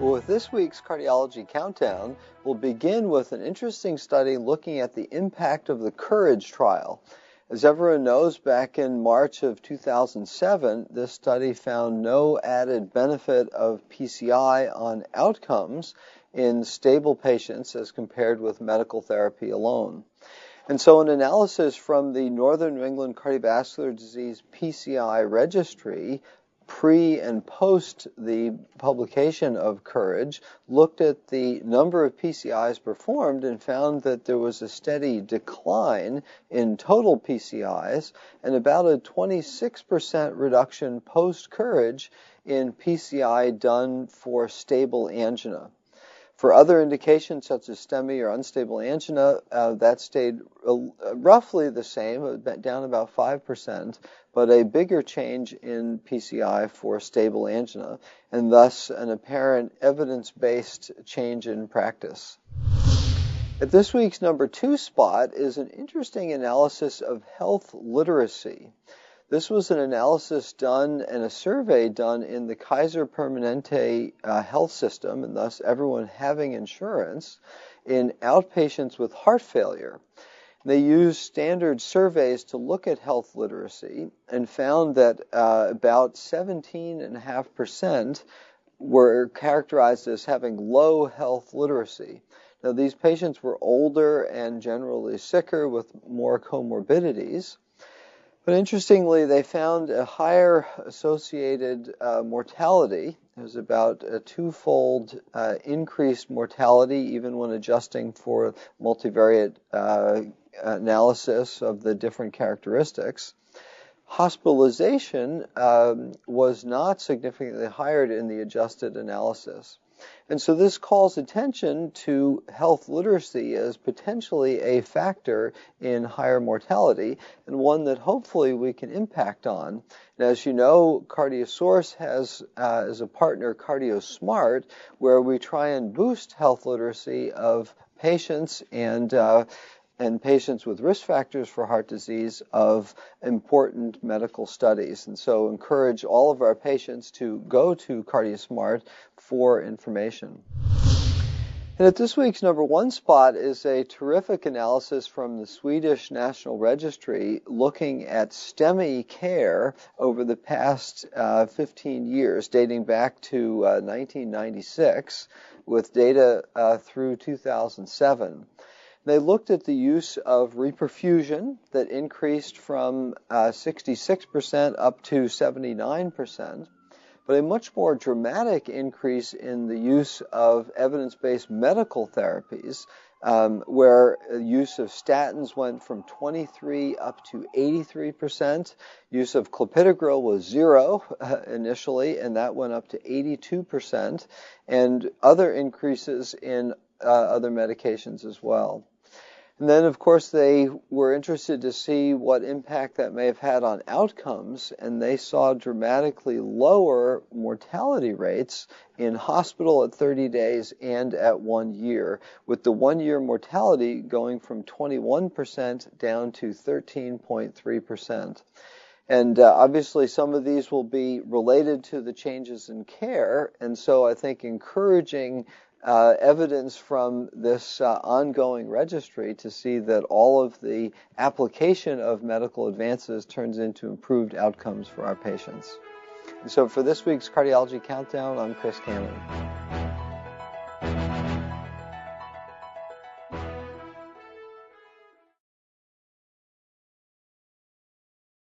Well, with this week's Cardiology Countdown, we'll begin with an interesting study looking at the impact of the COURAGE trial. As everyone knows, back in March of 2007, this study found no added benefit of PCI on outcomes in stable patients as compared with medical therapy alone. And so an analysis from the Northern New England Cardiovascular Disease PCI registry pre and post the publication of COURAGE looked at the number of PCIs performed and found that there was a steady decline in total PCIs and about a 26% reduction post COURAGE in PCI done for stable angina. For other indications such as STEMI or unstable angina, that stayed roughly the same, down about 5%, but a bigger change in PCI for stable angina, and thus an apparent evidence-based change in practice. At this week's number 2 spot is an interesting analysis of health literacy. This was an analysis done and a survey done in the Kaiser Permanente health system, and thus everyone having insurance, in outpatients with heart failure. They used standard surveys to look at health literacy and found that about 17.5% were characterized as having low health literacy. Now, these patients were older and generally sicker with more comorbidities. But interestingly, they found a higher associated mortality. There's about a twofold increased mortality, even when adjusting for multivariate analysis of the different characteristics. Hospitalization was not significantly higher in the adjusted analysis. And so this calls attention to health literacy as potentially a factor in higher mortality, and one that hopefully we can impact on. And as you know, CardioSource has as a partner CardioSmart, where we try and boost health literacy of patients and patients with risk factors for heart disease of important medical studies. And so encourage all of our patients to go to CardioSmart for information. And at this week's number 1 spot is a terrific analysis from the Swedish National Registry looking at STEMI Care over the past 15 years, dating back to 1996, with data through 2007. They looked at the use of reperfusion that increased from 66% up to 79%, but a much more dramatic increase in the use of evidence-based medical therapies, where use of statins went from 23 up to 83%. Use of clopidogrel was 0 initially, and that went up to 82%, and other increases in other medications as well. And then, of course, they were interested to see what impact that may have had on outcomes, and they saw dramatically lower mortality rates in hospital at 30 days and at 1 year, with the 1-year mortality going from 21% down to 13.3%. And obviously some of these will be related to the changes in care, and so I think encouraging evidence from this ongoing registry to see that all of the application of medical advances turns into improved outcomes for our patients. And so for this week's Cardiology Countdown, I'm Chris Cannon.